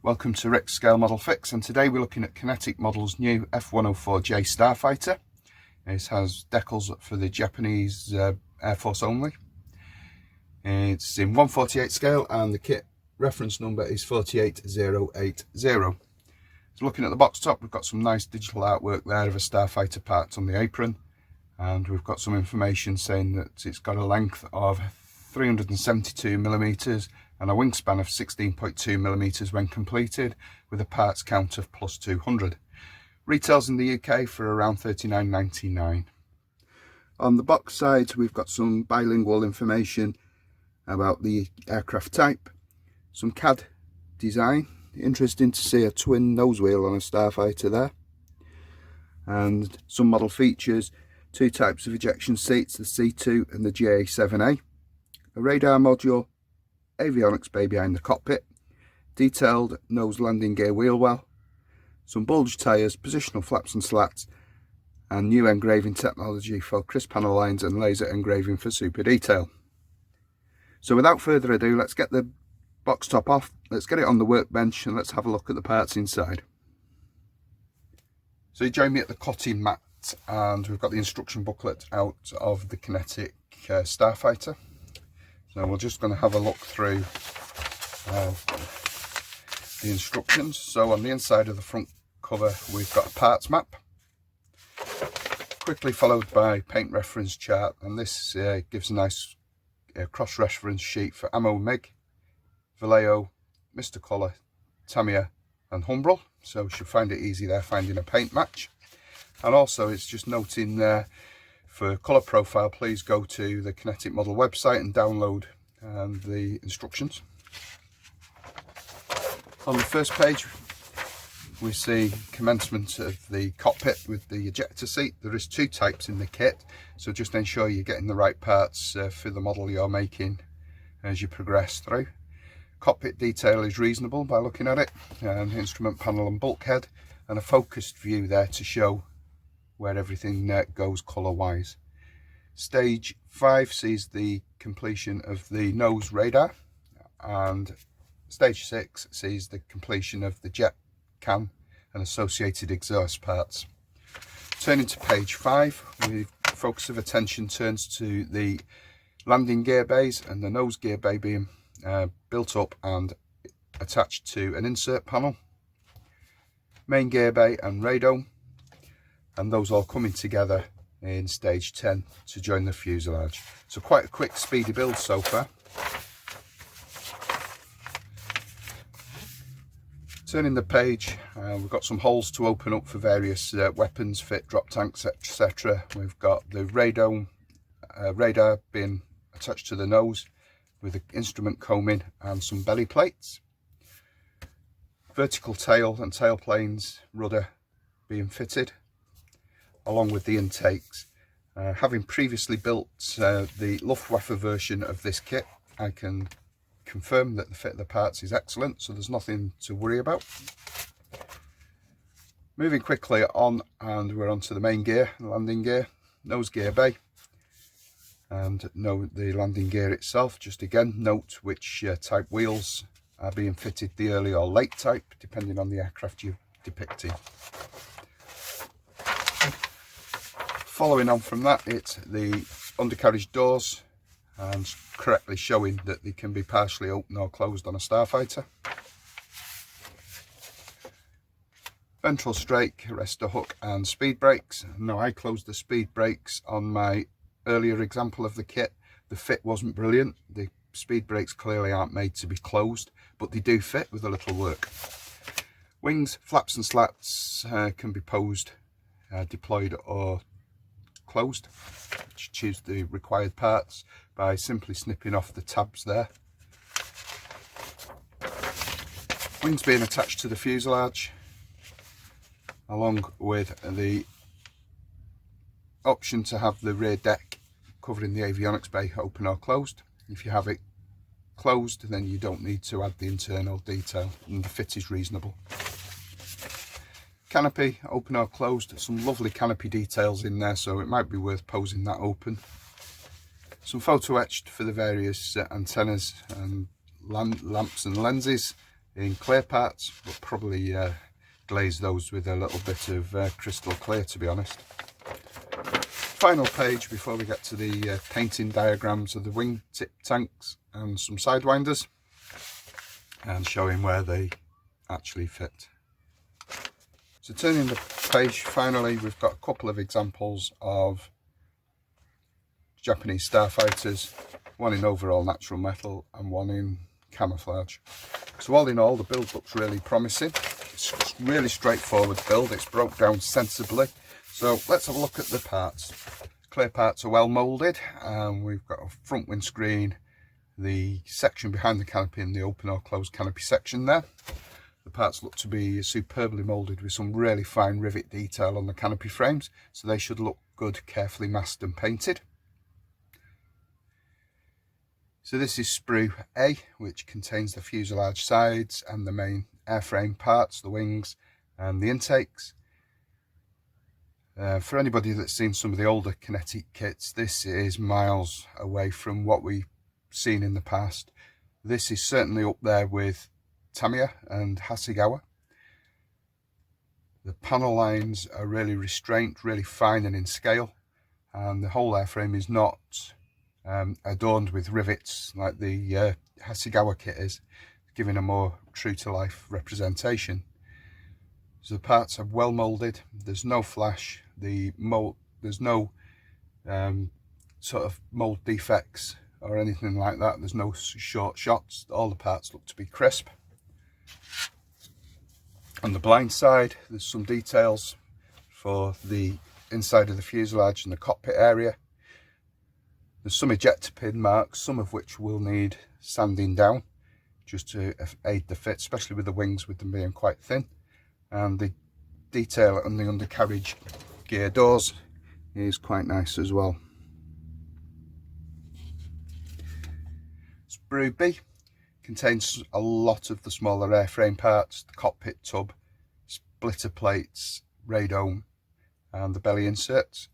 Welcome to Rick's Scale Model Fix, and today we're looking at Kinetic Models' new F104J Starfighter. It has decals for the Japanese Air Force only. It's in 1/48 scale and the kit reference number is 48080. So looking at the box top, we've got some nice digital artwork there of a Starfighter part on the apron, and we've got some information saying that it's got a length of 372mm and a wingspan of 16.2mm when completed, with a parts count of plus 200. Retails in the UK for around £39.99. On the box side, we've got some bilingual information about the aircraft type, some CAD design. Interesting to see a twin nose wheel on a Starfighter there, and some model features: two types of ejection seats, the C2 and the JA7A, a radar module, avionics bay behind the cockpit, detailed nose landing gear wheel well, some bulge tyres, positional flaps and slats, and new engraving technology for crisp panel lines and laser engraving for super detail. So without further ado, let's get the box top off, let's get it on the workbench, and let's have a look at the parts inside. So you join me at the cutting mat, and we've got the instruction booklet out of the Kinetic Starfighter. So we're just going to have a look through the instructions. So on the inside of the front cover, we've got a parts map, quickly followed by paint reference chart, and this gives a nice cross-reference sheet for Ammo MiG, Vallejo, Mr. Colour, Tamiya and Humbrol. So you should find it easy there finding a paint match. And also it's just noting there, for colour profile, please go to the Kinetic Model website and download the instructions. On the first page, we see commencement of the cockpit with the ejector seat. There is two types in the kit, so just ensure you're getting the right parts for the model you're making as you progress through. Cockpit detail is reasonable by looking at it, instrument panel and bulkhead, and a focused view there to show where everything goes colour wise. Stage 5 sees the completion of the nose radar, and stage 6 sees the completion of the jet can and associated exhaust parts. Turning to page 5, the focus of attention turns to the landing gear bays and the nose gear bay being built up and attached to an insert panel, main gear bay and radome, and those all coming together in stage 10 to join the fuselage. So quite a quick speedy build so far. Turning the page, we've got some holes to open up for various weapons, fit, drop tanks, etc. We've got the radome radar being attached to the nose with the instrument combing and some belly plates. Vertical tail and tail planes rudder being fitted, along with the intakes. Having previously built the Luftwaffe version of this kit, I can confirm that the fit of the parts is excellent, so there's nothing to worry about. Moving quickly on, and we're onto the main gear, landing gear, nose gear bay, and the landing gear itself. Just again note which type wheels are being fitted, the early or late type, depending on the aircraft you're depicting. Following on from that, it's the undercarriage doors, and correctly showing that they can be partially open or closed on a Starfighter. Ventral strake, arrestor hook and speed brakes. Now, I closed the speed brakes on my earlier example of the kit. The fit wasn't brilliant. The speed brakes clearly aren't made to be closed, but they do fit with a little work. Wings, flaps and slats can be posed, deployed or closed. Choose the required parts by simply snipping off the tabs there. Wings being attached to the fuselage, along with the option to have the rear deck covering the avionics bay open or closed. If you have it closed, then you don't need to add the internal detail, and the fit is reasonable. Canopy, open or closed. Some lovely canopy details in there, so it might be worth posing that open. Some photo etched for the various antennas and lamps and lenses, in clear parts, but probably glaze those with a little bit of crystal clear, to be honest. Final page before we get to the painting diagrams of the wing tip tanks and some sidewinders, and showing where they actually fit. So turning the page, finally we've got a couple of examples of Japanese Starfighters, one in overall natural metal and one in camouflage. So all in all, the build looks really promising. It's really straightforward build, it's broke down sensibly. So let's have a look at the parts. Clear parts are well moulded, and we've got a front windscreen, the section behind the canopy and the open or closed canopy section there. The parts look to be superbly moulded with some really fine rivet detail on the canopy frames, so they should look good, carefully masked and painted. So this is sprue A, which contains the fuselage sides and the main airframe parts, the wings and the intakes. For anybody that's seen some of the older Kinetic kits, this is miles away from what we've seen in the past. This is certainly up there with Tamiya and Hasegawa. The panel lines are really restrained, really fine and in scale, and the whole airframe is not adorned with rivets like the Hasegawa kit is, giving a more true to life representation. So the parts are well moulded, there's no flash, there's no sort of mould defects or anything like that, there's no short shots, all the parts look to be crisp. On the blind side, there's some details for the inside of the fuselage and the cockpit area. There's some ejector pin marks, some of which will need sanding down just to aid the fit, especially with the wings, with them being quite thin. And the detail on the undercarriage gear doors is quite nice as well. Sprue B contains a lot of the smaller airframe parts, the cockpit tub, splitter plates, radome and the belly inserts.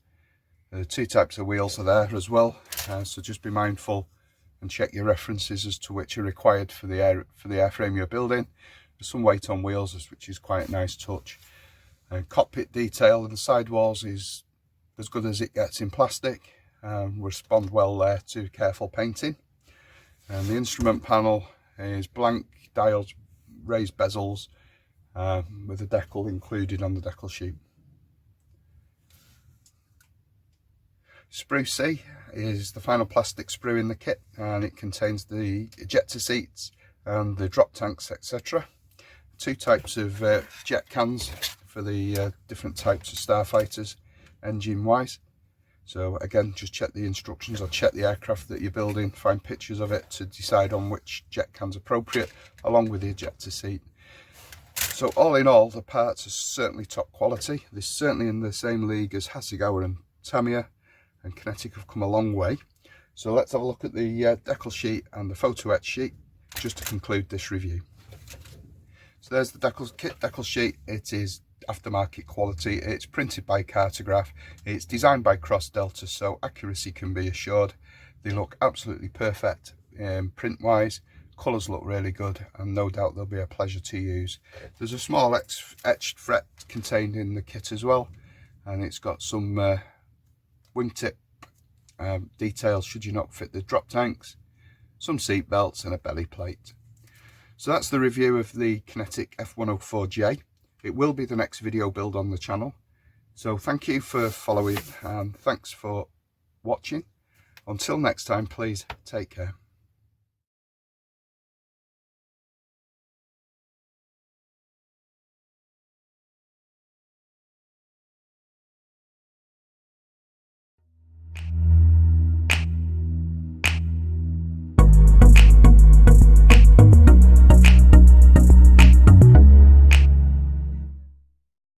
Two types of wheels are there as well, so just be mindful and check your references as to which are required for the airframe you're building. There's some weight on wheels, which is quite a nice touch. Cockpit detail in the sidewalls is as good as it gets in plastic, respond well there to careful painting. And the instrument panel is blank dials, raised bezels, with a decal included on the decal sheet. Sprue C is the final plastic sprue in the kit, and it contains the ejector seats and the drop tanks, etc. Two types of jet cans for the different types of Starfighters engine wise. So again, just check the instructions or check the aircraft that you're building, find pictures of it to decide on which jet can's appropriate, along with the ejector seat. So all in all, the parts are certainly top quality. They're certainly in the same league as Hasegawa and Tamiya, and Kinetic have come a long way. So let's have a look at the decal sheet and the photo etch sheet just to conclude this review. So there's the kit decal sheet. It is aftermarket quality, it's printed by Cartograph, it's designed by Cross Delta, so accuracy can be assured. They look absolutely perfect print wise, colours look really good, and no doubt they'll be a pleasure to use. There's a small etched fret contained in the kit as well, and it's got some wingtip details should you not fit the drop tanks, some seat belts and a belly plate. So that's the review of the Kinetic F104J. It will be the next video build on the channel. So thank you for following and thanks for watching. Until next time, please take care.